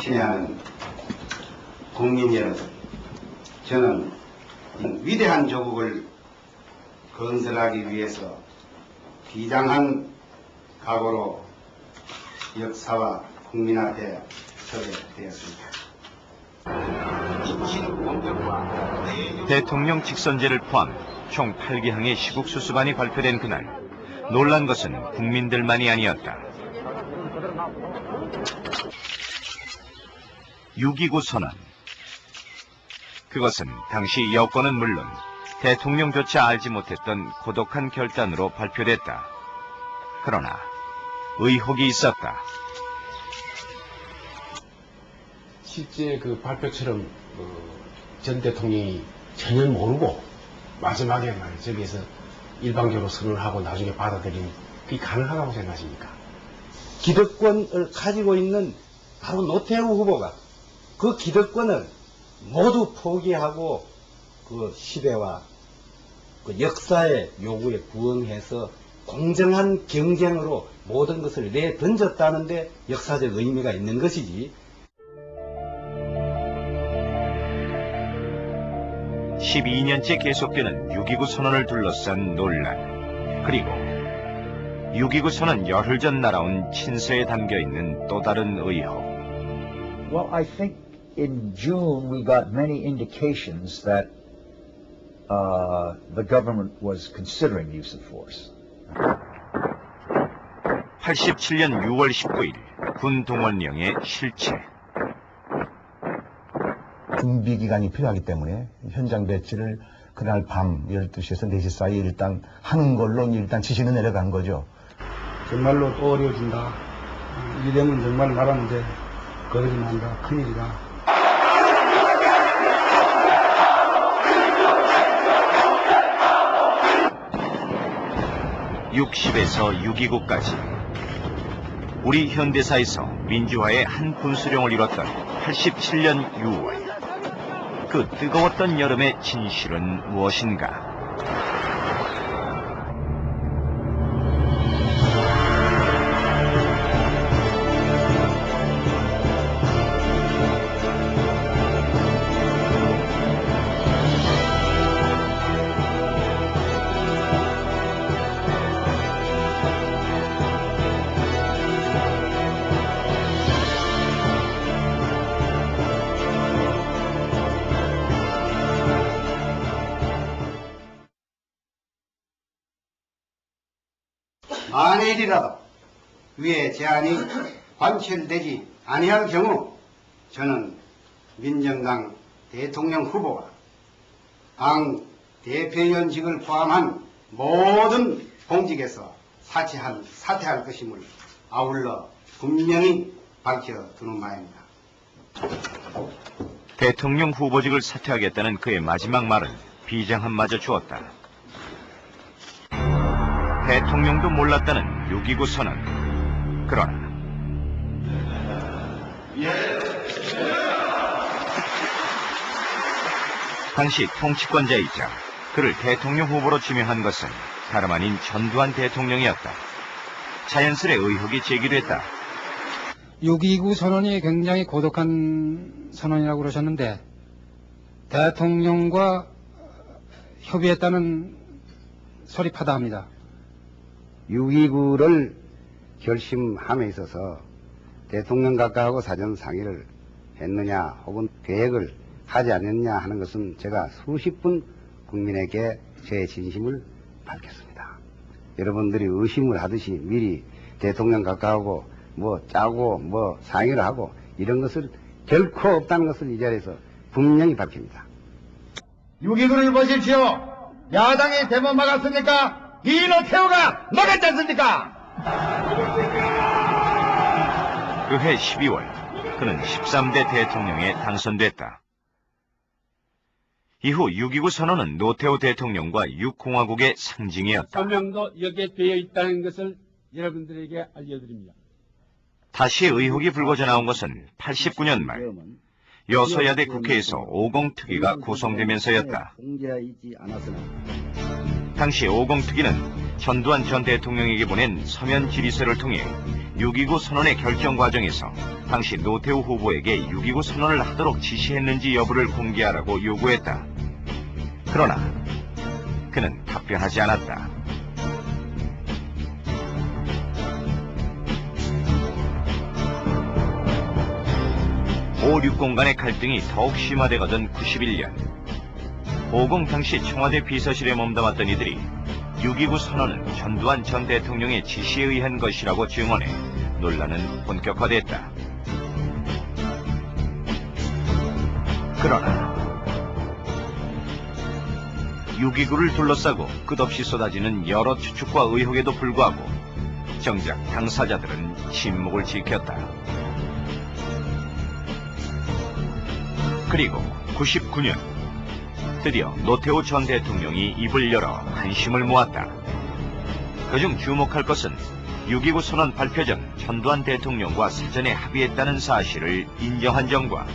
친애하는 국민 여러분, 저는 위대한 조국을 건설하기 위해서 비장한 각오로 역사와 국민 앞에 서게 되었습니다. 대통령 직선제를 포함 총 8개항의 시국수수반이 발표된 그날, 놀란 것은 국민들만이 아니었다. 6.29 선언. 그것은 당시 여권은 물론 대통령조차 알지 못했던 고독한 결단으로 발표됐다. 그러나 의혹이 있었다. 실제 그 발표처럼 전 대통령이 전혀 모르고 마지막에 저기에서 일방적으로 선언을 하고 나중에 받아들인 그게 가능하다고 생각하십니까? 기득권을 가지고 있는 바로 노태우 후보가 그 기득권을 모두 포기하고 그 시대와 그 역사의 요구에 부응해서 공정한 경쟁으로 모든 것을 내던졌다는데 역사적 의미가 있는 것이지. 12년째 계속되는 6.29 선언을 둘러싼 논란, 그리고 6.29 선언 열흘 전 날아온 친서에 담겨있는 또 다른 의혹. Well, I think in June we got many indications that the government was considering use of force. 87년 6월 19일 군 동원령의 실체. 준비 기간이 필요하기 때문에 현장 배치를 그날 밤 12시에서 4시 사이에 일단 하는 걸로 일단 지시는 내려간 거죠. 정말로 또 어려워진다. 이러면 정말 나라는데 거리면 한다. 큰일이다. 60에서 6.29까지 우리 현대사에서 민주화의 한 분수령을 이뤘던 87년 6월. 그 뜨거웠던 여름의 진실은 무엇인가? 만일이라도 위의 제안이 관철되지 아니할 경우 저는 민정당 대통령 후보가 당 대표연직을 포함한 모든 공직에서 사퇴할 것임을 아울러 분명히 밝혀두는 바입니다. 대통령 후보직을 사퇴하겠다는 그의 마지막 말은 비장함마저 주었다. 대통령도 몰랐다는 6.29 선언. 그러나 당시 통치권자이자 그를 대통령 후보로 지명한 것은 다름 아닌 전두환 대통령이었다. 자연스레 의혹이 제기됐다. 6.29 선언이 굉장히 고독한 선언이라고 그러셨는데 대통령과 협의했다는 소리 파다합니다. 6.29를 결심함에 있어서 대통령 각하하고 사전 상의를 했느냐 혹은 계획을 하지 않았냐 하는 것은 제가 수십 번 국민에게 제 진심을 밝혔습니다. 여러분들이 의심을 하듯이 미리 대통령 각하하고 뭐 짜고 뭐 상의를 하고 이런 것을 결코 없다는 것을 이 자리에서 분명히 밝힙니다. 6.29를 보십시오. 야당이 대법 막았습니까? 이 노태우가 막았지 않습니까? 그해 12월 그는 13대 대통령에 당선됐다. 이후 6.29 선언은 노태우 대통령과 6공화국의 상징이었다. 서명도 여기에 되어 있다는 것을 여러분들에게 알려드립니다. 다시 의혹이 불거져 나온 것은 89년 말 여서야대 국회에서 5공특위가 구성되면서였다. 당시 5공특위는 전두환 전 대통령에게 보낸 서면 질의서를 통해 6.29 선언의 결정 과정에서 당시 노태우 후보에게 6.29 선언을 하도록 지시했는지 여부를 공개하라고 요구했다. 그러나 그는 답변하지 않았다. 5-6공 간의 갈등이 더욱 심화되거든 91년 5공 당시 청와대 비서실에 몸담았던 이들이 6.29 선언은 전두환 전 대통령의 지시에 의한 것이라고 증언해 논란은 본격화됐다. 그러나 6.29를 둘러싸고 끝없이 쏟아지는 여러 추측과 의혹에도 불구하고 정작 당사자들은 침묵을 지켰다. 그리고 99년 드디어 노태우 전 대통령이 입을 열어 관심을 모았다. 그중 주목할 것은 6.29 선언 발표 전 전두환 대통령과 사전에 합의했다는 사실을 인정한 점과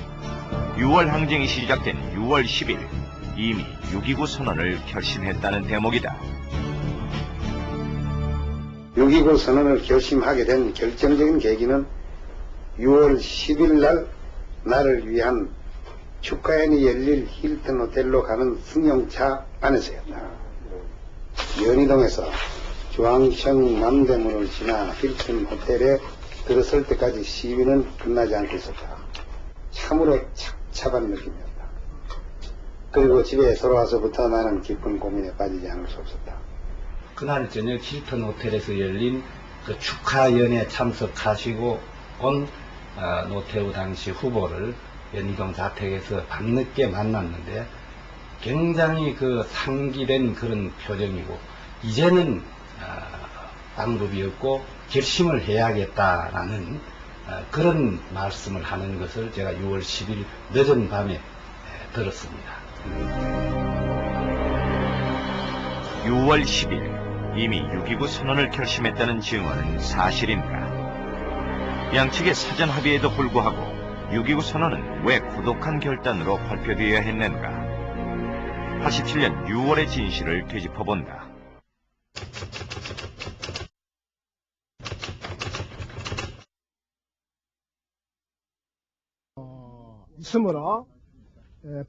6월 항쟁이 시작된 6월 10일 이미 6.29 선언을 결심했다는 대목이다. 6.29 선언을 결심하게 된 결정적인 계기는 6월 10일 날 나를 위한 축하연이 열릴 힐튼 호텔로 가는 승용차 안에서였다. 연희동에서 중앙청 남대문을 지나 힐튼 호텔에 들어설 때까지 시위는 끝나지 않고 있었다. 참으로 착잡한 느낌이었다. 그리고 집에 돌아와서부터 나는 깊은 고민에 빠지지 않을 수 없었다. 그날 저녁 힐튼 호텔에서 열린 그 축하연에 참석하시고 온 노태우 당시 후보를 연희동 자택에서 밤늦게 만났는데 굉장히 그 상기된 그런 표정이고 이제는 방법이 없고 결심을 해야겠다라는 그런 말씀을 하는 것을 제가 6월 10일 늦은 밤에 들었습니다. 6월 10일 이미 6.29 선언을 결심했다는 증언은 사실인가? 양측의 사전 합의에도 불구하고 6.29 선언은 왜 고독한 결단으로 발표되어야 했는가? 87년 6월의 진실을 되짚어본다. 있으므로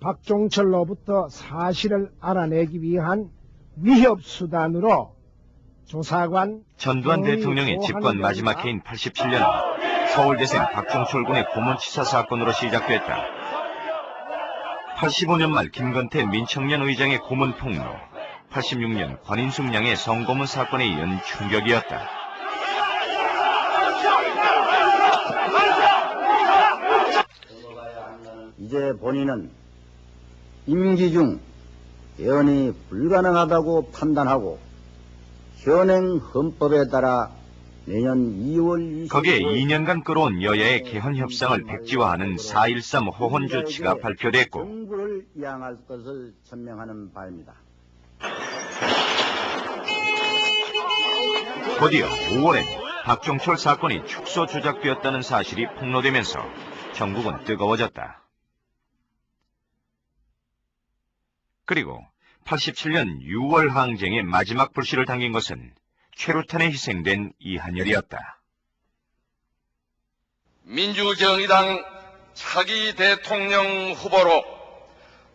박종철로부터 사실을 알아내기 위한 위협수단으로 조사관 전두환 대통령의 집권 마지막 해인 87년 서울대생 박종철 군의 고문치사 사건으로 시작됐다. 85년 말 김건태 민청년 의장의 고문 폭로, 86년 권인숙 양의 성고문 사건에 이은 충격이었다. 이제 본인은 임기 중 예언이 불가능하다고 판단하고 현행 헌법에 따라 내년 2월 20일 거기에 2년간 끌어온 여야의 개헌 협상을 백지화하는 4.13 호헌 조치가 발표됐고 정부를 이양할 것을 천명하는 바입니다. 곧이어 5월엔 박종철 사건이 축소 조작되었다는 사실이 폭로되면서 전국은 뜨거워졌다. 그리고 87년 6월 항쟁의 마지막 불씨를 당긴 것은 최루탄에 희생된 이한열이었다. 민주정의당 차기 대통령 후보로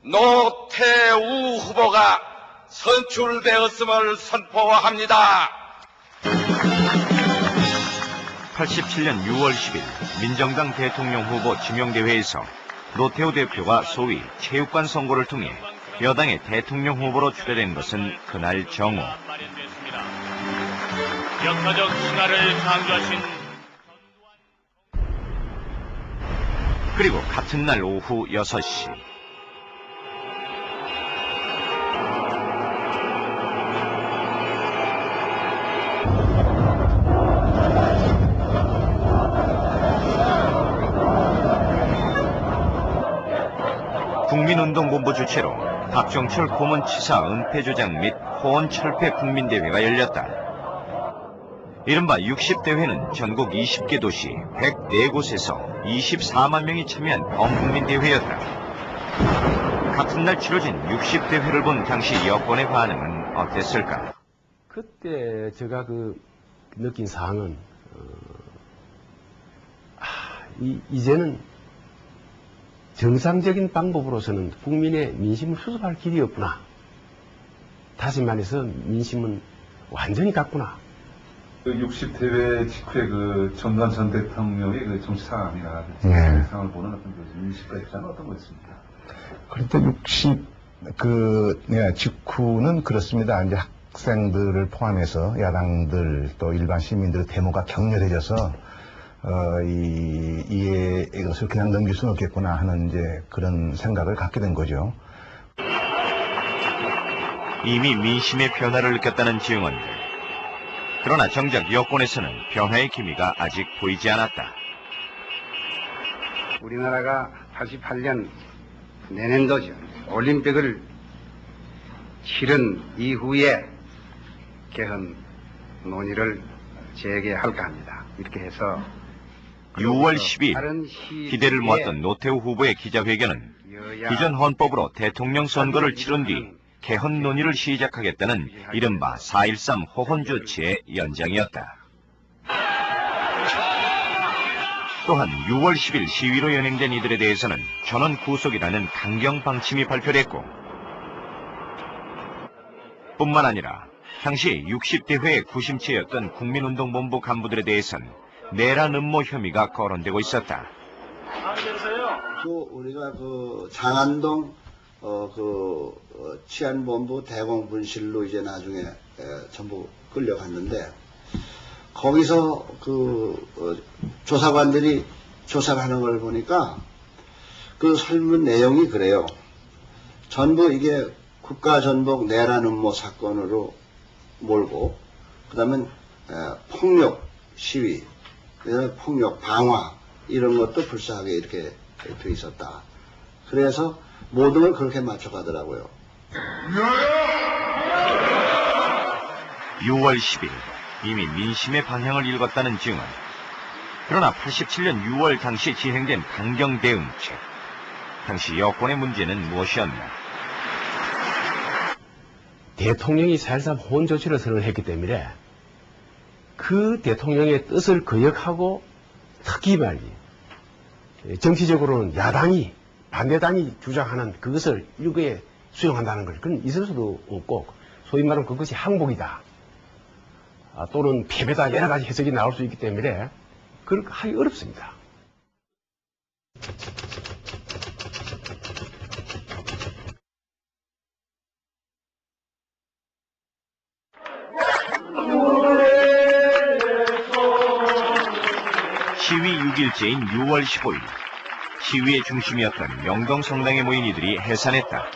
노태우 후보가 선출되었음을 선포합니다. 87년 6월 10일 민정당 대통령 후보 지명대회에서 노태우 대표가 소위 체육관 선거를 통해 여당의 대통령 후보로 추대된 것은 그날 정오. 역사적 신화를 창조하신 그리고 같은 날 오후 6시 국민운동본부 주최로 박정철 고문치사 은폐조장 및 호언철폐 국민대회가 열렸다. 이른바 60대회는 전국 20개 도시 104곳에서 24만 명이 참여한 범국민대회였다. 같은 날 치러진 60대회를 본 당시 여권의 반응은 어땠을까? 그때 제가 느낀 사항은 이제는 정상적인 방법으로서는 국민의 민심을 수습할 길이 없구나. 다시 말해서 민심은 완전히 갔구나. 60대회 직후에 전두환 전 대통령의 정치 상황이나 상황을 보는 어떤 민심과 입장은 어떤 거였습니까? 그런데 60 직후는 그렇습니다. 이제 학생들을 포함해서 야당들 또 일반 시민들의 데모가 격렬해져서 이것을 그냥 넘길 수는 없겠구나 하는 이제 그런 생각을 갖게 된 거죠. 이미 민심의 변화를 느꼈다는 지흥원들. 그러나 정작 여권에서는 변화의 기미가 아직 보이지 않았다. 우리나라가 88년 내년도죠. 올림픽을 치른 이후에 개헌 논의를 재개할까 합니다. 이렇게 해서 6월 10일 기대를 모았던 노태우 후보의 기자회견은 기존 헌법으로 대통령 선거를 치른 뒤 개헌 논의를 시작하겠다는 이른바 4.13 호헌 조치의 연장이었다. 또한 6월 10일 시위로 연행된 이들에 대해서는 전원 구속이라는 강경 방침이 발표됐고, 뿐만 아니라 당시 60대회의 구심체였던 국민운동본부 간부들에 대해서는 내란 음모 혐의가 거론되고 있었다. 또 우리가 장안동 치안본부 대공분실로 이제 나중에 전부 끌려갔는데, 거기서 조사관들이 조사를 하는 걸 보니까 그 설문 내용이 그래요. 전부 이게 국가전복 내란 음모 사건으로 몰고, 그 다음에 폭력 시위, 그다음에 폭력 방화 이런 것도 불사하게 이렇게 돼 있었다. 그래서 모든 걸 그렇게 맞춰가더라고요. 6월 10일 이미 민심의 방향을 읽었다는 증언. 그러나 87년 6월 당시 진행된 강경 대응책. 당시 여권의 문제는 무엇이었나? 대통령이 4.13 호헌 조치를 선언했기 때문에 그 대통령의 뜻을 거역하고, 특히 말이지 정치적으로는 야당이, 반대당이 주장하는 그것을 일거에 수용한다는 걸, 그건 있을 수도 없고, 소위 말하면 그것이 항복이다, 또는 패배다, 여러 가지 해석이 나올 수 있기 때문에 그걸 하기 어렵습니다. 시위 6일째인 6월 15일, 시위의 중심이었던 명동성당에 모인 이들이 해산했다.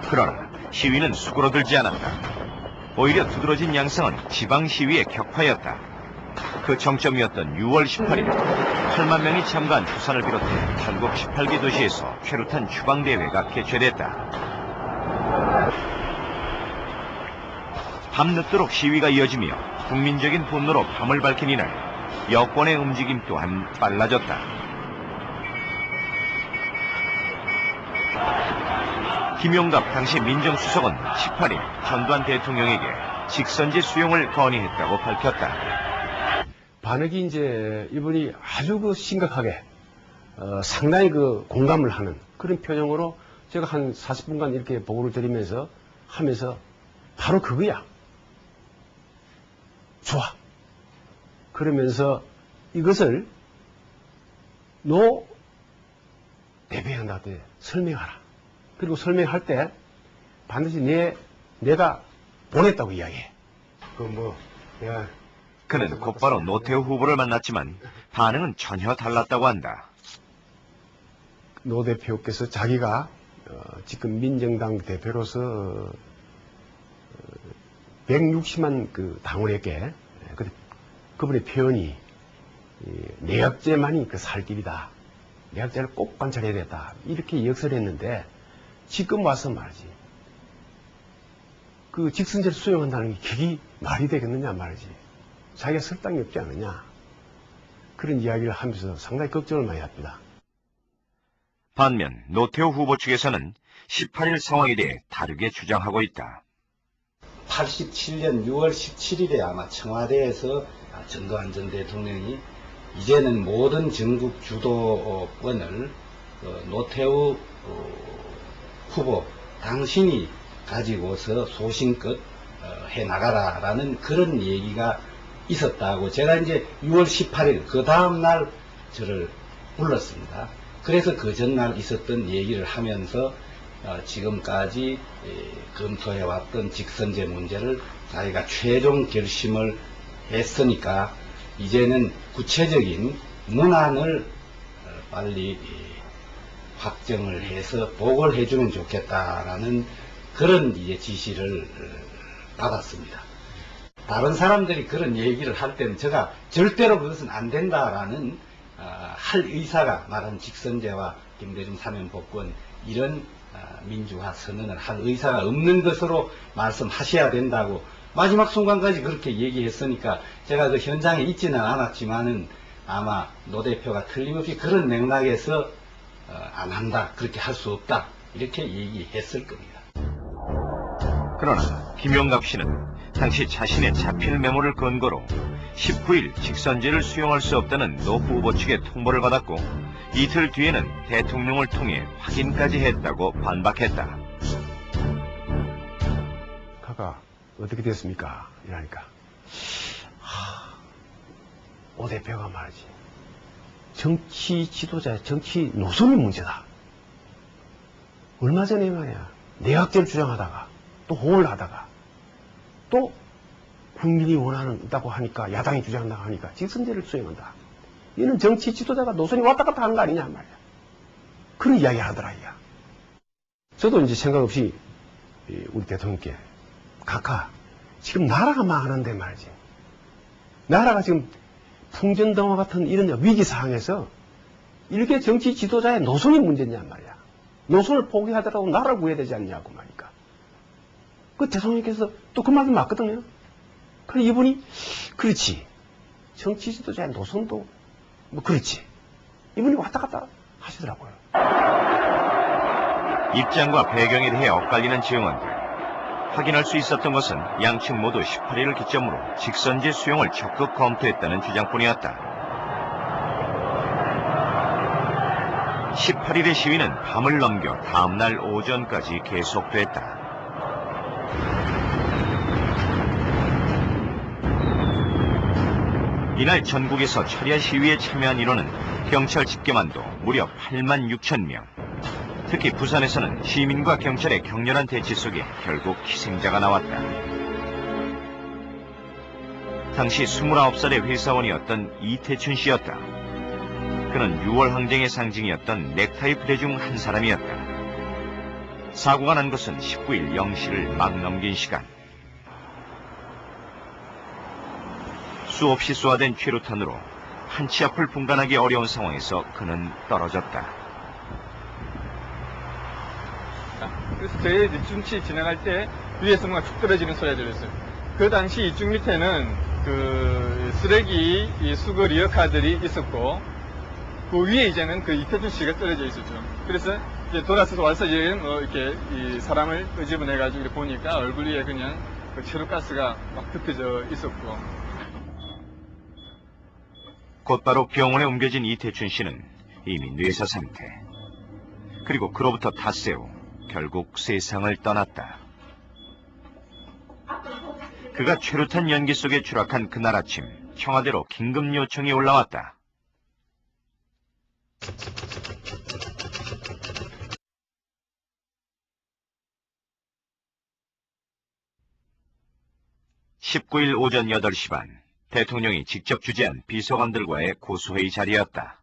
그러나 시위는 수그러들지 않았다. 오히려 두드러진 양상은 지방 시위의 격화였다. 그 정점이었던 6월 18일, 8만 명이 참가한 부산을 비롯해 전국 18개 도시에서 최루탄 추방대회가 개최됐다. 밤늦도록 시위가 이어지며 국민적인 분노로 밤을 밝힌 이날, 여권의 움직임 또한 빨라졌다. 김용갑 당시 민정수석은 18일 전두환 대통령에게 직선제 수용을 건의했다고 밝혔다. 반응이 이제 이분이 아주 심각하게 상당히 공감을 하는 그런 표정으로 제가 한 40분간 이렇게 보고를 드리면서 하면서 바로 그거야. 좋아. 그러면서 이것을 너 대표한다한테 설명하라. 그리고 설명할 때 반드시 내가 보냈다고 이야기해. 그는 곧바로 노태우 후보를 만났지만 반응은 전혀 달랐다고 한다. 노 대표께서 자기가 지금 민정당 대표로서 160만 당원에게 그분의 표현이 내각제만이 그 살 길이다. 내각제를 꼭 관찰해야 된다. 이렇게 역설했는데 지금 와서 말이지. 그 직선제를 수용한다는 게 그게 말이 되겠느냐 말이지. 자기가 설당이 없지 않느냐. 그런 이야기를 하면서 상당히 걱정을 많이 합니다. 반면 노태우 후보 측에서는 18일 상황에 대해 다르게 주장하고 있다. 87년 6월 17일에 아마 청와대에서 전두환 전 대통령이 이제는 모든 전국 주도권을 노태우 후보 당신이 가지고서 소신껏 해나가라라는 그런 얘기가 있었다고 제가 이제 6월 18일 그 다음날 저를 불렀습니다. 그래서 그 전날 있었던 얘기를 하면서 지금까지 검토해왔던 직선제 문제를 자기가 최종 결심을 했으니까 이제는 구체적인 문안을 빨리 확정을 해서 보고를 해주면 좋겠다라는 그런 이제 지시를 받았습니다. 다른 사람들이 그런 얘기를 할 때는 제가 절대로 그것은 안 된다라는 할 의사가 말한 직선제와 김대중 사면복권 이런 민주화 선언을 할 의사가 없는 것으로 말씀하셔야 된다고 마지막 순간까지 그렇게 얘기했으니까 제가 그 현장에 있지는 않았지만은 아마 노 대표가 틀림없이 그런 맥락에서 안 한다, 그렇게 할 수 없다 이렇게 얘기했을 겁니다. 그러나 김용갑 씨는 당시 자신의 자필 메모를 근거로 19일 직선제를 수용할 수 없다는 노 후보 측의 통보를 받았고 이틀 뒤에는 대통령을 통해 확인까지 했다고 반박했다. 카가 어떻게 됐습니까? 이러니까 오 대표가 말이지 정치 지도자의 정치 노선의 문제다. 얼마 전에 말이야 내각제를 주장하다가 또 호응을 하다가 또 국민이 원하는다고 하니까 야당이 주장한다고 하니까 직선제를 수행한다. 이는 정치 지도자가 노선이 왔다 갔다 하는 거 아니냐 말이야. 그런 이야기 하더라 이야. 저도 이제 생각 없이 우리 대통령께 각하 지금 나라가 망하는데 말이지. 나라가 지금 풍전등화 같은 이런 위기 상황에서 이렇게 정치 지도자의 노선이 문제냐 말이야. 노선을 포기하더라도 나라를 구해야 되지 않냐고 말이니까. 그 대통령께서 또 그 말이 맞거든요. 그래 이분이 그렇지. 정치 지도자의 노선도 뭐 그렇지. 이분이 왔다 갔다 하시더라고요. 입장과 배경에 대해 엇갈리는 증언들. 확인할 수 있었던 것은 양측 모두 18일을 기점으로 직선제 수용을 적극 검토했다는 주장뿐이었다. 18일의 시위는 밤을 넘겨 다음날 오전까지 계속됐다. 이날 전국에서 철야 시위에 참여한 인원은 경찰 집계만도 무려 8만 6천 명. 특히 부산에서는 시민과 경찰의 격렬한 대치 속에 결국 희생자가 나왔다. 당시 29살의 회사원이었던 이태춘 씨였다. 그는 6월 항쟁의 상징이었던 넥타이 부대 중 한 사람이었다. 사고가 난 것은 19일 0시를 막 넘긴 시간. 수없이 쏘아댄 최루탄으로 한 치 앞을 분간하기 어려운 상황에서 그는 떨어졌다. 그래서 저희 이중치 지나갈 때 위에서 뭔가 툭 떨어지는 소리가 들렸어요. 그 당시 이중 밑에는 그 쓰레기 수거 리어카들이 있었고 그 위에 이제는 그 이태준 씨가 떨어져 있었죠. 그래서 이제 돌아서서 와서 이제 이렇게 이 사람을 끄집어내가지고 보니까 얼굴 위에 그냥 그 체류가스가 막 덮여져 있었고. 곧바로 병원에 옮겨진 이태춘 씨는 이미 뇌사 상태. 그리고 그로부터 닷새 후 결국 세상을 떠났다. 그가 최루탄 연기 속에 추락한 그날 아침 청와대로 긴급 요청이 올라왔다. (19일) 오전 8시 반 대통령이 직접 주재한 비서관들과의 고소회의 자리였다.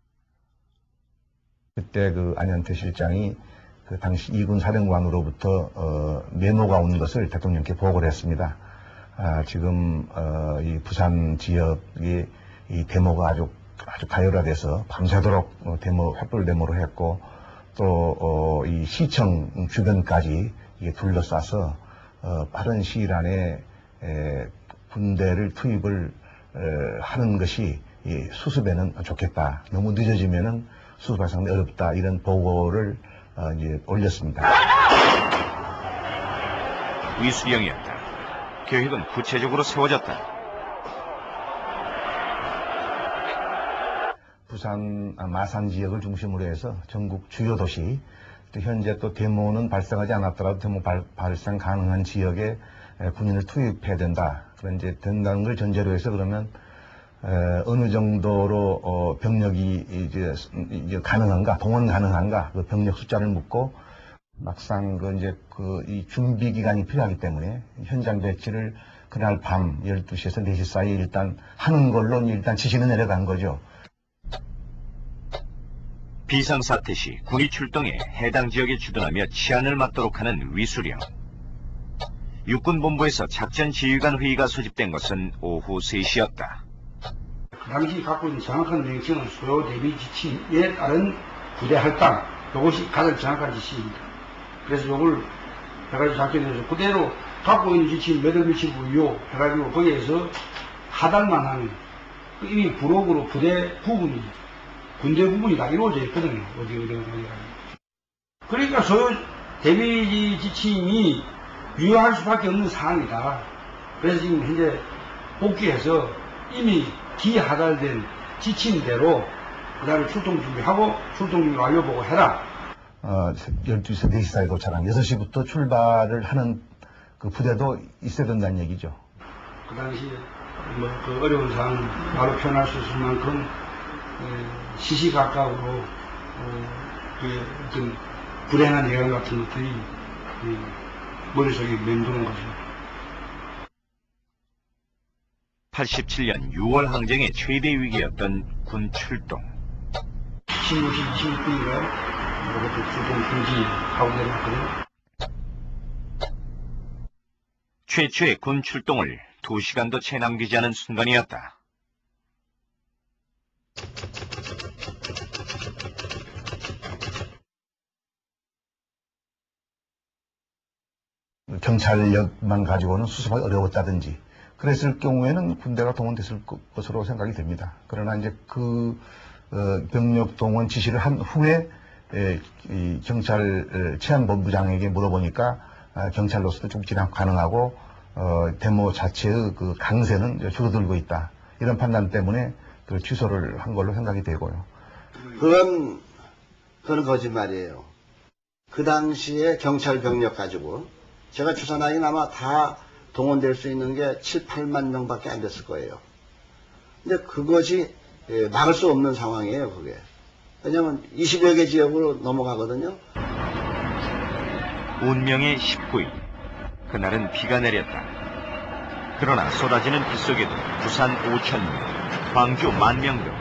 그때 그 안현태 실장이 그 당시 이군 사령관으로부터 메모가 온 것을 대통령께 보고를 했습니다. 지금 이 부산 지역이 이 데모가 아주 아주 가열화돼서 밤새도록 데모, 횃불 데모를 했고 또 이 시청 주변까지 이게 둘러싸서 빠른 시일 안에 군대를 투입을 하는 것이 수습에는 좋겠다. 너무 늦어지면은 수습이 상당히 어렵다. 이런 보고를 이제 올렸습니다. 위수령이었다. 계획은 구체적으로 세워졌다. 부산 마산 지역을 중심으로 해서 전국 주요 도시, 또 현재 또 데모는 발생하지 않았더라도 데모 발생 가능한 지역에 군인을 투입해야 된다. 그런 이제 된다는 걸 전제로 해서 그러면 어느 정도로 병력이 이제 가능한가, 동원 가능한가, 그 병력 숫자를 묻고 막상 이 준비 기간이 필요하기 때문에 현장 배치를 그날 밤 12시에서 4시 사이에 일단 하는 걸로 일단 지시는 내려간 거죠. 비상사태 시 군이 출동해 해당 지역에 주둔하며 치안을 맡도록 하는 위수령. 육군본부에서 작전 지휘관 회의가 소집된 것은 오후 3시였다. 그 당시 갖고 있는 정확한 명칭은 소요 대비 지침에 따른 부대 할당, 이것이 가장 정확한 지시입니다. 그래서 이걸 해가지고 작전에서 그대로 갖고 있는 지침 몇월 며칠부요 해가지고 거기에서 하달만 하면 이미 부록으로 부대 부분이 군대 부분이 다 이루어져 있거든요. 어디. 그러니까 소요 대비 지침이 유효할 수밖에 없는 상황이다. 그래서 지금 현재 복귀해서 이미 기하달된 지침대로 그 다음에 출동 준비하고 출동 준비 완료보고 해라. 12시에서 4시 사이 도착한 6시부터 출발을 하는 그 부대도 있어야 된다는 얘기죠. 그 당시에 그 어려운 상황 바로 표현할 수 있을 만큼 시시각각으로 어떤 불행한 예감 같은 것들이 머릿속에 맴도는 거죠. 87년 6월 항쟁의 최대 위기였던 군 출동. 16시 26분인가요? 이렇게 출동 금지하고 내려왔거든요. 최초의 군 출동을 2시간도 채 남기지 않은 순간이었다. 경찰력만 가지고는 수습하기 어려웠다든지 그랬을 경우에는 군대가 동원됐을 것으로 생각이 됩니다. 그러나 이제 그 병력 동원 지시를 한 후에 이 경찰 치안본부장에게 물어보니까 경찰로서도 좀 진압 가능하고 데모 자체의 그 강세는 줄어들고 있다. 이런 판단 때문에 그 취소를 한 걸로 생각이 되고요. 그건 거짓말이에요. 그 당시에 경찰 병력 가지고 제가 추산하기는 아마 다 동원될 수 있는 게 7, 8만 명밖에 안 됐을 거예요. 근데 그것이 막을 수 없는 상황이에요, 그게. 왜냐면 20여 개 지역으로 넘어가거든요. 운명의 19일. 그날은 비가 내렸다. 그러나 쏟아지는 비 속에도 부산 5,000명, 광주 10,000명 등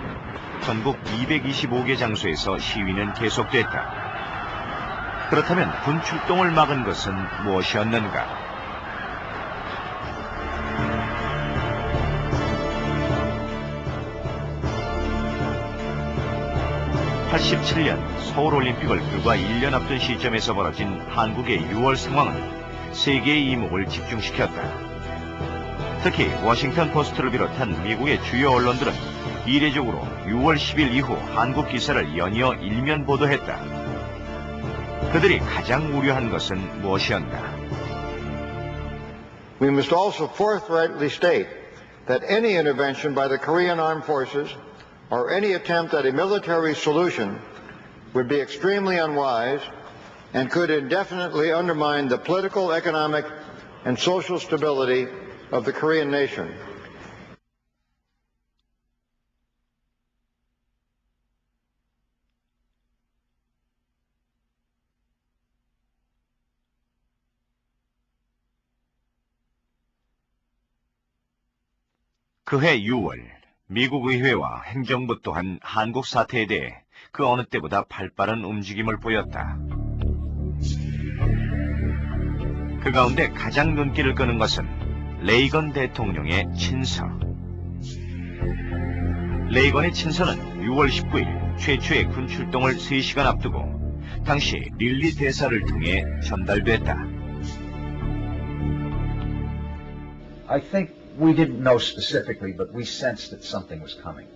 전국 225개 장소에서 시위는 계속됐다. 그렇다면 군 출동을 막은 것은 무엇이었는가? 87년 서울올림픽을 불과 1년 앞둔 시점에서 벌어진 한국의 6월 상황은 세계의 이목을 집중시켰다. 특히 워싱턴 포스트를 비롯한 미국의 주요 언론들은 이례적으로 6월 10일 이후 한국 기사를 연이어 일면 보도했다. 그들이 가장 우려한 것은 무엇이었나? We must also forthrightly state that any intervention by the Korean Armed Forces or any attempt at a military solution would be extremely unwise and could indefinitely undermine the political, economic, and social stability of the Korean nation. 그해 6월 미국 의회와 행정부 또한 한국 사태에 대해 그 어느 때보다 발빠른 움직임을 보였다. 그 가운데 가장 눈길을 끄는 것은 레이건 대통령의 친서. 레이건의 친서는 6월 19일 최초의 군 출동을 3시간 앞두고 당시 릴리 대사를 통해 전달됐다. I think we didn't know specifically, but we sensed that something was coming.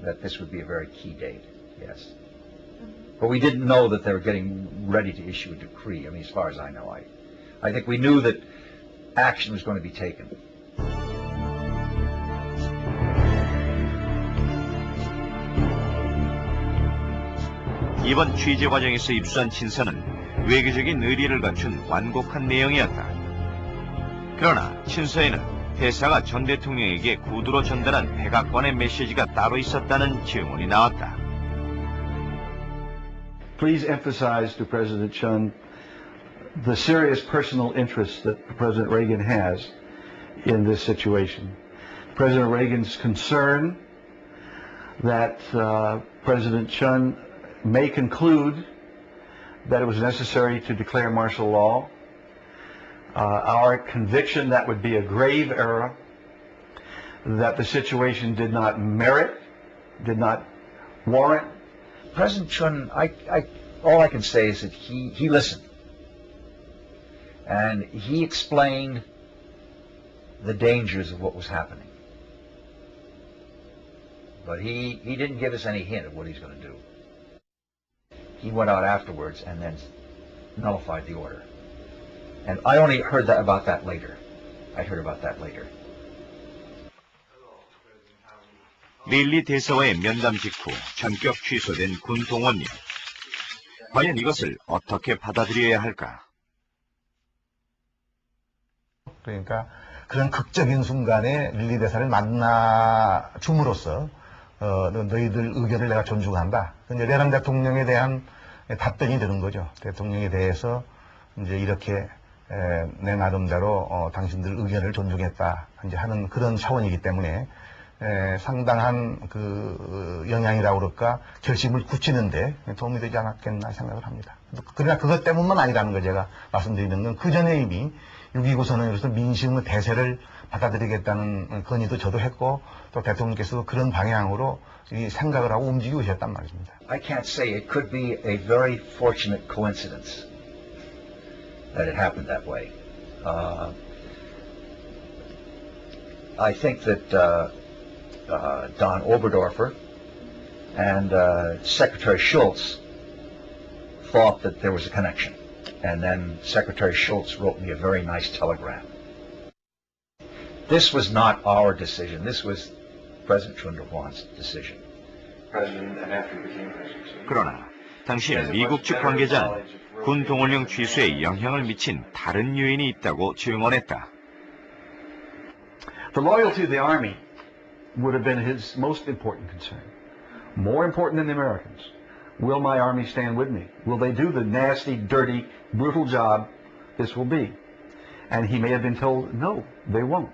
That this would be a very key date, yes. But we didn't know that they were getting ready to issue a decree. I mean, as far as I know, I think we knew that action was going to be taken. 이번 취재 과정에서 입수한 친서는 외교적인 의리를 갖춘 완곡한 내용이었다. 그러나 친서에는 대사가 전 대통령에게 구두로 전달한 백악관의 메시지가 따로 있었다는 증언이 나왔다. Please emphasize to President Chun the serious personal interest that President Reagan has in this situation. President Reagan's concern that President Chun may conclude that it was necessary to declare martial law. Our conviction that would be a grave error, that the situation did not merit, did not warrant. President Chun, all I can say is that he listened. And he explained the dangers of what was happening. But he didn't give us any hint of what he's going to do. He went out afterwards and then nullified the order. And I only heard about that later. I heard about that later. 릴리 대사와의 면담 직후 전격 취소된 군 동원령. 과연 이것을 어떻게 받아들여야 할까? 그러니까 그런 극적인 순간에 릴리 대사를 만나 줌으로써 너희들 의견을 내가 존중한다. 이제 레랑 대통령에 대한 답변이 되는 거죠. 대통령에 대해서 이제 이렇게 내 나름대로 당신들 의견을 존중했다. 이제 하는 그런 차원이기 때문에 상당한 그 영향이라고 그럴까 결심을 굳히는데 도움이 되지 않았겠나 생각을 합니다. 그러나 그것 때문만 아니라는 걸 제가 말씀드리는 건 그 전에 이미 6.29 선언으로서 민심의 대세를 받아들이겠다는 건의도 저도 했고 또 대통령께서도 그런 방향으로 이 생각을 하고 움직이고 계셨단 말입니다. I can't say. It could be a very fortunate coincidence that it happened that way. I think that Don Oberdorfer and Secretary Schultz thought that there was a connection. And then Secretary Schultz wrote me a very nice telegram. This was not our decision. This was President Chun Do-hwan's decision. 그러나 당시 미국 측 관계자는 군 동원령 취소에 영향을 미친 다른 요인이 있다고 증언했다. The loyalty of the Army would have been his most important concern. More important than the Americans. Will my Army stand with me? Will they do the nasty, dirty, brutal job this will be? And he may have been told, no, they won't.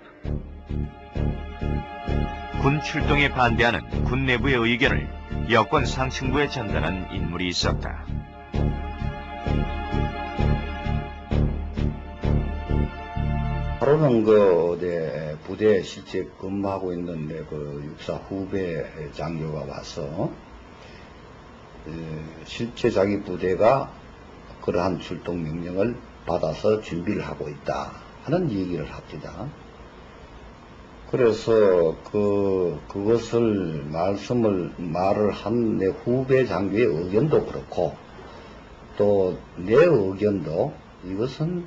군 출동에 반대하는 군 내부의 의견을 여권 상층부에 전달한 인물이 있었다. 바로는 부대에 실제 근무하고 있는 그 육사 후배 장교가 와서 실제 자기 부대가 그러한 출동 명령을 받아서 준비를 하고 있다 하는 얘기를 합니다. 그래서 그것을 말을 한 내 후배 장교의 의견도 그렇고 또 내 의견도 이것은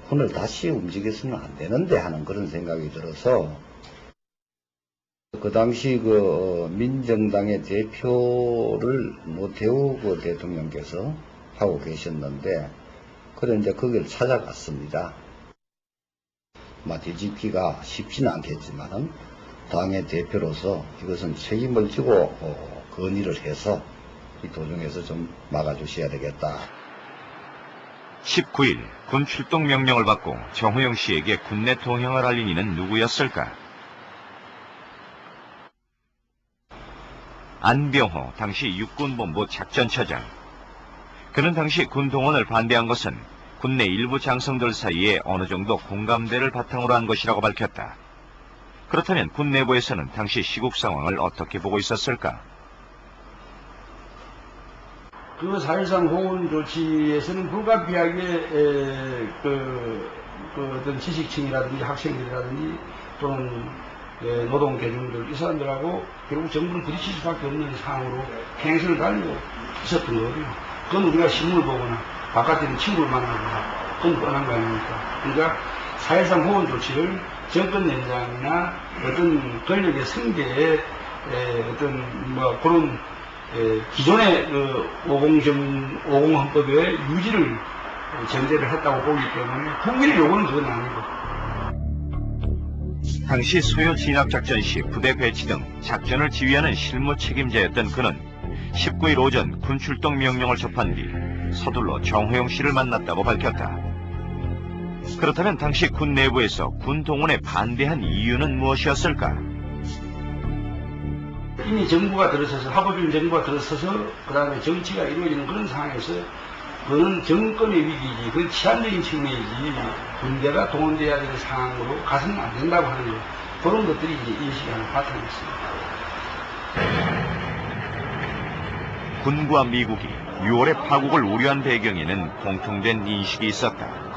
군을 다시 움직여서는 안 되는데 하는 그런 생각이 들어서 그 당시 민정당의 대표를 노태우 대통령께서 하고 계셨는데 그래 이제 거기를 찾아갔습니다. 뒤집기가 쉽지는 않겠지만은 당의 대표로서 이것은 책임을 지고 건의를 해서 이 도중에서 좀 막아주셔야 되겠다. 19일 군 출동 명령을 받고 정호영 씨에게 군내 동행을 알린 이는 누구였을까? 안병호 당시 육군본부 작전처장. 그는 당시 군 동원을 반대한 것은 군내 일부 장성들 사이에 어느 정도 공감대를 바탕으로 한 것이라고 밝혔다. 그렇다면 군 내부에서는 당시 시국 상황을 어떻게 보고 있었을까? 그 4.13 호원 조치에서는 불가피하게 어떤 지식층이라든지 학생들이라든지 또는 노동 계층들 이 사람들하고 결국 정부는 부딪힐 수밖에 없는 상황으로 행선을 달리고 있었던 거거든요. 그건 우리가 신문을 보거나 바깥에는 친구를 만나거나 그건 뻔한 거 아닙니까? 그러니까 4.13 호원 조치를 정권 연장이나 어떤 권력의 승계에 어떤 뭐 그런 기존의 50 헌법의 유지를 전제를 했다고 보기 때문에 국민의 요구는 그건 아니고. 당시 소요 진압작전 시 부대 배치 등 작전을 지휘하는 실무 책임자였던 그는 19일 오전 군 출동 명령을 접한 뒤 서둘러 정호영 씨를 만났다고 밝혔다. 그렇다면 당시 군 내부에서 군 동원에 반대한 이유는 무엇이었을까? 이미 정부가 들어서서 합법적인 정부가 들어서서 그 다음에 정치가 이루어지는 그런 상황에서 그는 정권의 위기이지 그 치안적인 측면이지 군대가 동원돼야 되는 상황으로 가서는 안 된다고 하는 거 그런 것들이 이제 인식이 하는 바탕이었습니다. 군과 미국이 6월의 파국을 우려한 배경에는 공통된 인식이 있었다.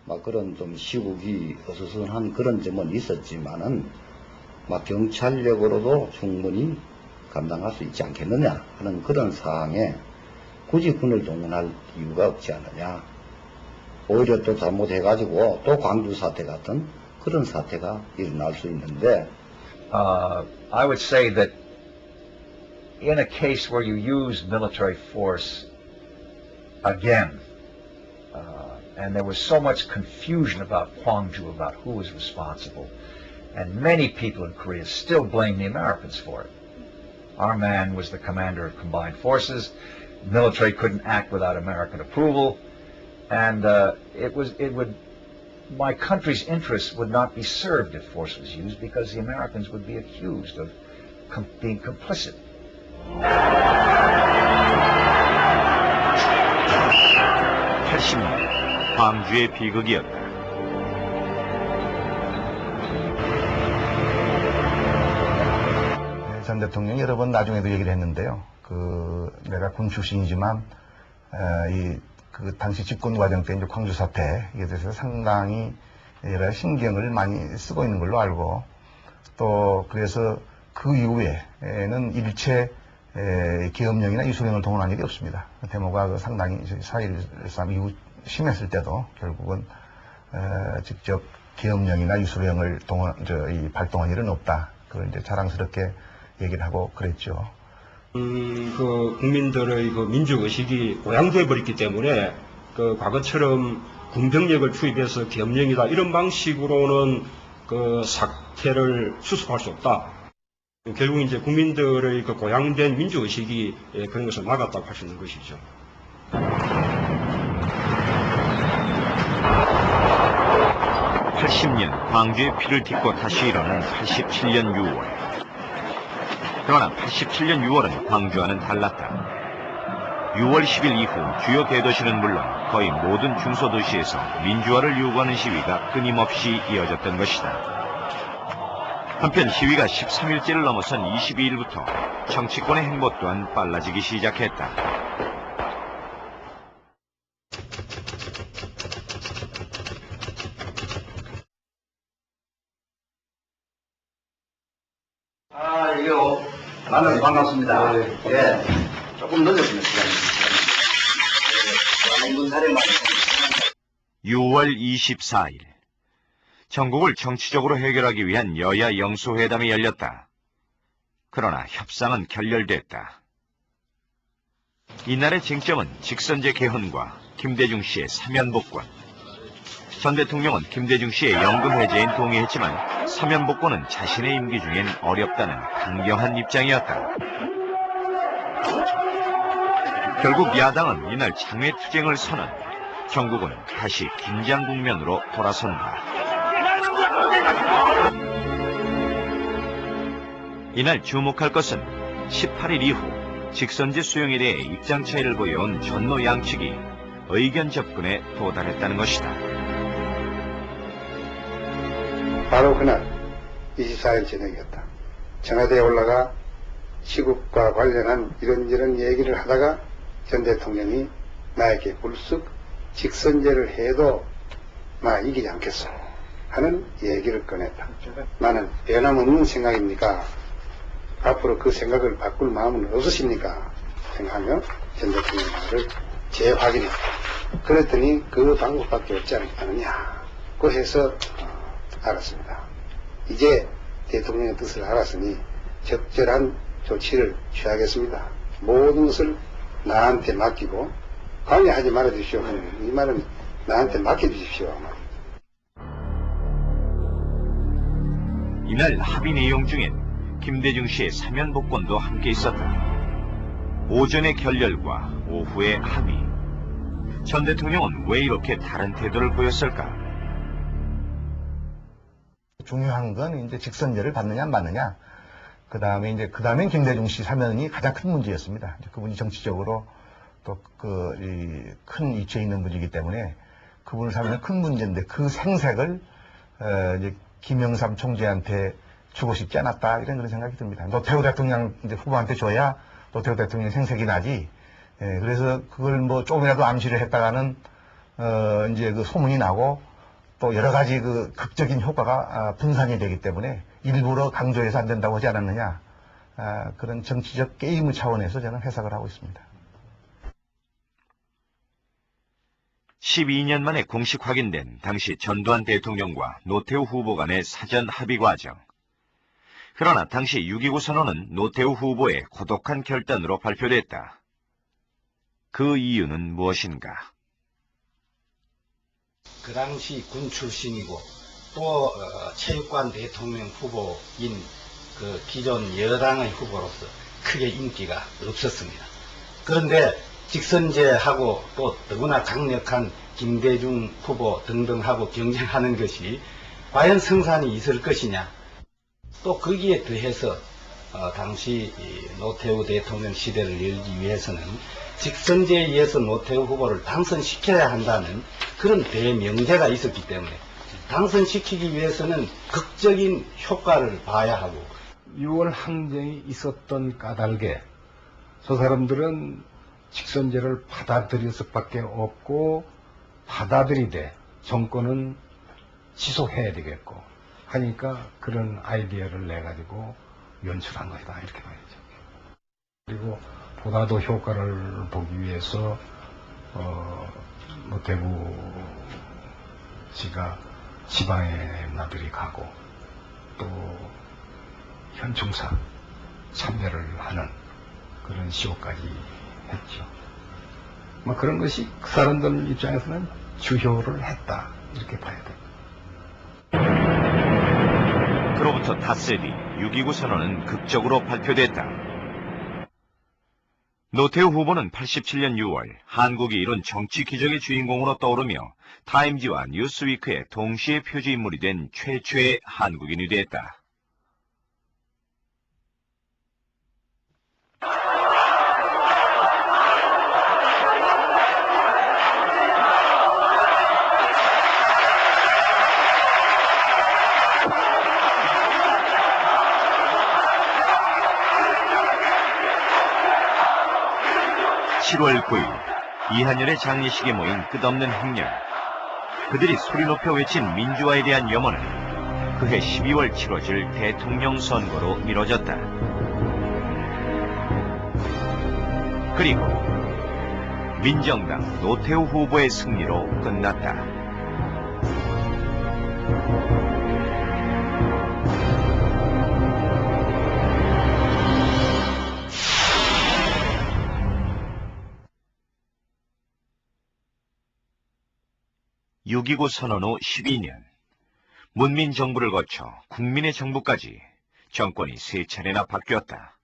막 그런 좀 시국이 어수선한 그런 점은 있었지만은 막 경찰력으로도 충분히 감당할 수 있지 않겠느냐 하는 그런 상황에 굳이 군을 동원할 이유가 없지 않느냐. 오히려 또 잘못해가지고 또 광주 사태 같은 그런 사태가 일어날 수 있는데 I would say that in a case where you use military force again, and there was so much confusion about Gwangju, about who was responsible, and many people in Korea still blame the Americans for it. Our man was the commander of combined forces. Military couldn't act without American approval, and my country's interests would not be served if force was used because the Americans would be accused of being complicit. 80년 광주의 비극이었다. 전 대통령이 여러 번 나중에도 얘기를 했는데요. 내가 군 출신이지만 그 당시 집권 과정 때 이제 광주 사태에 대해서 상당히 여러 신경을 많이 쓰고 있는 걸로 알고 또 그래서 그 이후에는 일체 계엄령이나 이수령을 동원한 일이 없습니다. 데모가 상당히 4.13 이후 심했을 때도 결국은 직접 계엄령이나 이수령을 발동한 일은 없다. 그걸 이제 자랑스럽게 얘기를 하고 그랬죠. 그 국민들의 그 민주의식이 고양돼 버렸기 때문에 그 과거처럼 군병력을 투입해서 계엄령이다 이런 방식으로는 그 사태를 수습할 수 없다. 결국 이제 국민들의 그 고양된 민주의식이 그런 것을 막았다고 할 수 있는 것이죠. (80년) 광주의 피를 딛고 다시 일어난 87년 6월. 그러나 87년 6월은 광주와는 달랐다. 6월 10일 이후 주요 대도시는 물론 거의 모든 중소도시에서 민주화를 요구하는 시위가 끊임없이 이어졌던 것이다. 한편 시위가 13일째를 넘어선 22일부터 정치권의 행보 또한 빨라지기 시작했다. 이거 만나서 반갑습니다. 예, 조금 늦었습니다. 6월 24일 전국을 정치적으로 해결하기 위한 여야 영수회담이 열렸다. 그러나 협상은 결렬됐다. 이날의 쟁점은 직선제 개헌과 김대중 씨의 사면복권. 전 대통령은 김대중 씨의 연금 해제엔 동의했지만 사면복권은 자신의 임기 중엔 어렵다는 강경한 입장이었다. 결국 야당은 이날 장외투쟁을 선언, 전국은 다시 긴장 국면으로 돌아선다. 이날 주목할 것은 18일 이후 직선제 수용에 대해 입장 차이를 보여온 전노 양측이 의견 접근에 도달했다는 것이다. 바로 그날 24일 저녁이었다. 청와대에 올라가 시국과 관련한 이런저런 얘기를 하다가 전 대통령이 나에게 불쑥 직선제를 해도 나 이기지 않겠어 하는 얘기를 꺼냈다. 나는 변함없는 생각입니까? 앞으로 그 생각을 바꿀 마음은 없으십니까? 생각하며 전 대통령의 말을 재확인했다. 그랬더니 그 방법밖에 없지 않느냐고 해서 알았습니다. 이제 대통령의 뜻을 알았으니 적절한 조치를 취하겠습니다. 모든 것을 나한테 맡기고 관여하지 말아주십시오. 이 말은 나한테 맡겨주십시오. 이날 합의 내용 중엔 김대중 씨의 사면 복권도 함께 있었다. 오전의 결렬과 오후의 합의. 전 대통령은 왜 이렇게 다른 태도를 보였을까? 중요한 건 이제 직선제를 받느냐 안 받느냐. 그 다음엔 김대중 씨 사면이 가장 큰 문제였습니다. 그분이 정치적으로 또 큰 위치에 있는 분이기 때문에 그분을 사면은 큰 문제인데 그 생색을 이제 김영삼 총재한테 주고 싶지 않았다 이런 그런 생각이 듭니다. 노태우 대통령 이제 후보한테 줘야 노태우 대통령 생색이 나지. 그래서 그걸 뭐 조금이라도 암시를 했다가는 이제 그 소문이 나고 또 여러 가지 그 극적인 효과가 분산이 되기 때문에 일부러 강조해서 안 된다고 하지 않았느냐. 그런 정치적 게임의 차원에서 저는 해석을 하고 있습니다. 12년 만에 공식 확인된 당시 전두환 대통령과 노태우 후보 간의 사전 합의 과정. 그러나 당시 6.29 선언은 노태우 후보의 고독한 결단으로 발표됐다. 그 이유는 무엇인가? 그 당시 군 출신이고 또 체육관 대통령 후보인 그 기존 여당의 후보로서 크게 인기가 없었습니다. 그런데 직선제하고 또 더구나 강력한 김대중 후보 등등하고 경쟁하는 것이 과연 성산이 있을 것이냐. 또 거기에 더해서 당시 노태우 대통령 시대를 열기 위해서는 직선제에 의해서 노태우 후보를 당선시켜야 한다는 그런 대명제가 있었기 때문에 당선시키기 위해서는 극적인 효과를 봐야 하고 6월 항쟁이 있었던 까닭에 저 사람들은 직선제를 받아들일 수밖에 없고 받아들이되 정권은 지속해야 되겠고 하니까 그런 아이디어를 내가지고 연출한 것이다 이렇게 봐야죠. 그리고 보다 더 효과를 보기 위해서 노태우 씨가 지방에 나들이 가고 또 현충사 참배를 하는 그런 시호까지 했죠. 뭐 그런 것이 그 사람들 입장에서는 주효를 했다 이렇게 봐야 돼요. 그로부터 닷새 뒤 6.29 선언은 극적으로 발표됐다. 노태우 후보는 87년 6월 한국이 이룬 정치 기적의 주인공으로 떠오르며 타임지와 뉴스위크의 동시에 표지인물이 된 최초의 한국인이 됐다. (7월 9일) 이한열의 장례식에 모인 끝없는 행렬. 그들이 소리 높여 외친 민주화에 대한 염원은 그해 12월 치러질 대통령 선거로 미뤄졌다. 그리고 민정당 노태우 후보의 승리로 끝났다. (6.29) 선언 후 12년, 문민정부를 거쳐 국민의 정부까지 정권이 3차례나 바뀌었다.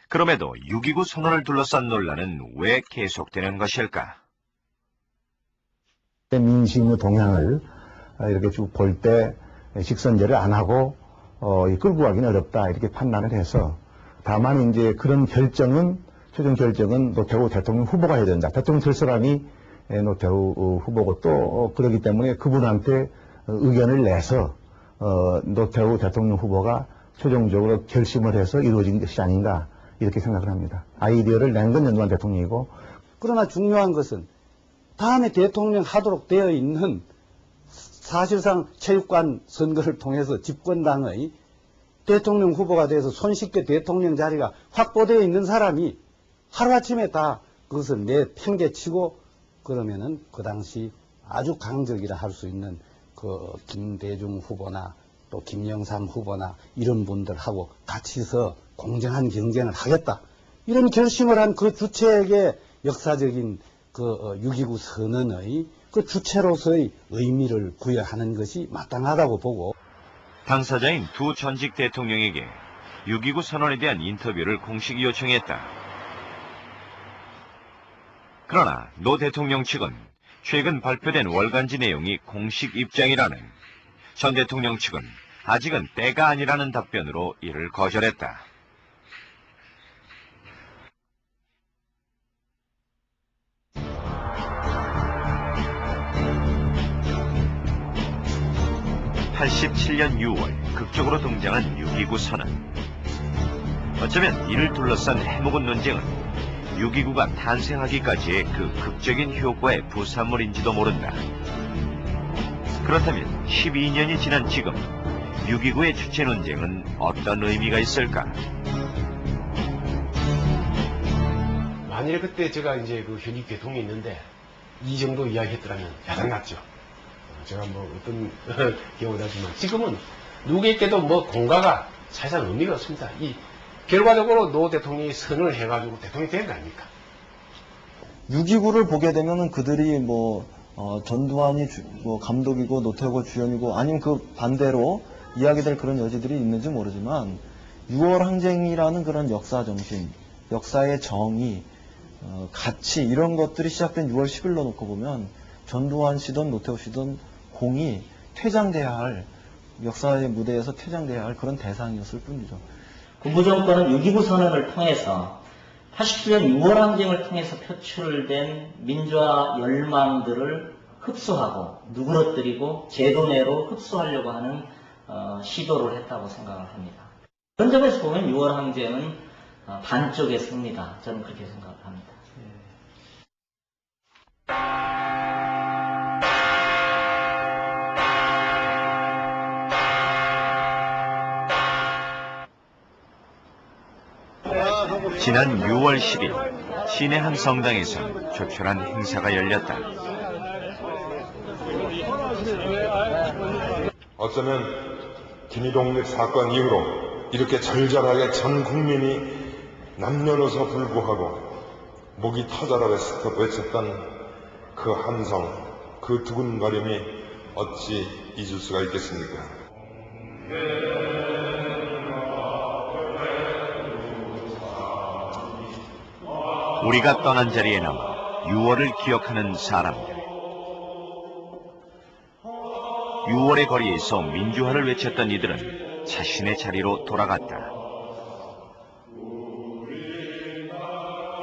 그럼에도 6.29 선언을 둘러싼 논란은 왜 계속되는 것일까? 민심의 동향을 이렇게 쭉 볼 때 직선제를 안 하고 끌고 가기는 어렵다 이렇게 판단을 해서, 다만 이제 그런 결정은 최종 결정은 노태우 대통령 후보가 해야 된다. 대통령 될 사람이 노태우 후보고 또 그러기 때문에 그분한테 의견을 내서 노태우 대통령 후보가 최종적으로 결심을 해서 이루어진 것이 아닌가 이렇게 생각을 합니다. 아이디어를 낸 건 전두환 대통령이고 그러나 중요한 것은 다음에 대통령 하도록 되어 있는 사실상 체육관 선거를 통해서 집권당의 대통령 후보가 돼서 손쉽게 대통령 자리가 확보되어 있는 사람이 하루아침에 다 그것을 내팽개치고 그러면은 그 당시 아주 강적이라 할 수 있는 그 김대중 후보나 또 김영삼 후보나 이런 분들하고 같이서 공정한 경쟁을 하겠다. 이런 결심을 한 그 주체에게 역사적인 그 6.29 선언의 그 주체로서의 의미를 부여하는 것이 마땅하다고 보고 당사자인 두 전직 대통령에게 6.29 선언에 대한 인터뷰를 공식 요청했다. 그러나 노 대통령 측은 최근 발표된 월간지 내용이 공식 입장이라는, 전 대통령 측은 아직은 때가 아니라는 답변으로 이를 거절했다. (87년 6월) 극적으로 등장한 6.29 선언. 어쩌면 이를 둘러싼 해묵은 논쟁은 6.29가 탄생하기까지의 그 극적인 효과의 부산물인지도 모른다. 그렇다면 12년이 지난 지금 6.29의 주체 논쟁은 어떤 의미가 있을까? 만일 그때 제가 이제 그 현직 대통령이 있는데 이 정도 이야기했더라면 야단 났죠. 제가 뭐 어떤 기억을 하지만 지금은 누구에게도 뭐 공가가 사실상 의미가 없습니다. 이 결과적으로 노 대통령이 선언을 해가지고 대통령이 된 거 아닙니까? 6.29를 보게 되면은 그들이 전두환이 감독이고 노태우가 주연이고 아니면 그 반대로 이야기될 그런 여지들이 있는지 모르지만 6월 항쟁이라는 그런 역사 정신, 역사의 정의, 가치 이런 것들이 시작된 6월 10일로 놓고 보면 전두환 씨든 노태우 씨든 공이 퇴장돼야 할, 역사의 무대에서 퇴장돼야 할 그런 대상이었을 뿐이죠. 군부정권은 6.29 선언을 통해서 87년 6월 항쟁을 통해서 표출된 민주화 열망들을 흡수하고 누그러뜨리고 제도 내로 흡수하려고 하는 시도를 했다고 생각을 합니다. 그런 점에서 보면 6월 항쟁은 반쪽의 승리다. 저는 그렇게 생각을 합니다. 지난 6월 10일 시내 한 성당에서 조촐한 행사가 열렸다. 어쩌면 김일옥 사건 이후로 이렇게 절절하게 전 국민이 남녀노소 불구하고 목이 터져라 외쳤던 그 함성, 그 두근거림이 어찌 잊을 수가 있겠습니까? 우리가 떠난 자리에 남아 6월을 기억하는 사람들. 6월의 거리에서 민주화를 외쳤던 이들은 자신의 자리로 돌아갔다.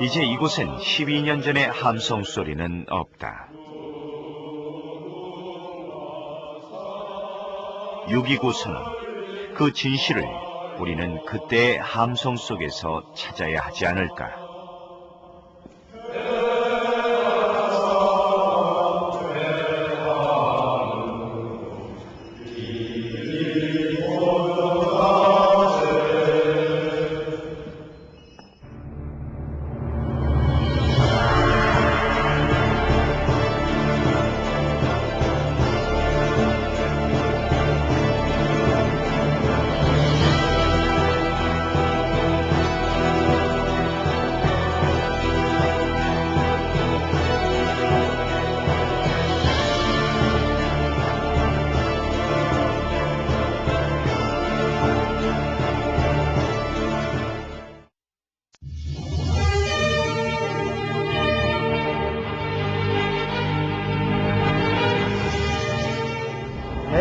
이제 이곳엔 12년 전의 함성 소리는 없다. 6.29 선언, 그 진실을 우리는 그때의 함성 속에서 찾아야 하지 않을까?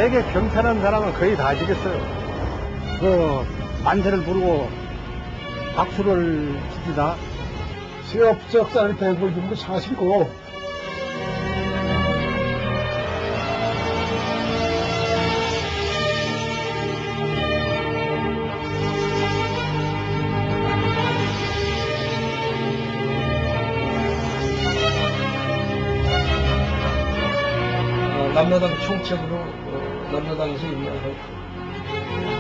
되게 경찰한 사람은 거의 다 아시겠어요. 만세를 부르고 박수를 칩니다. 시업적산을 대보여준 거 사실이고 남녀당 총책으로 남녀당에서 임명을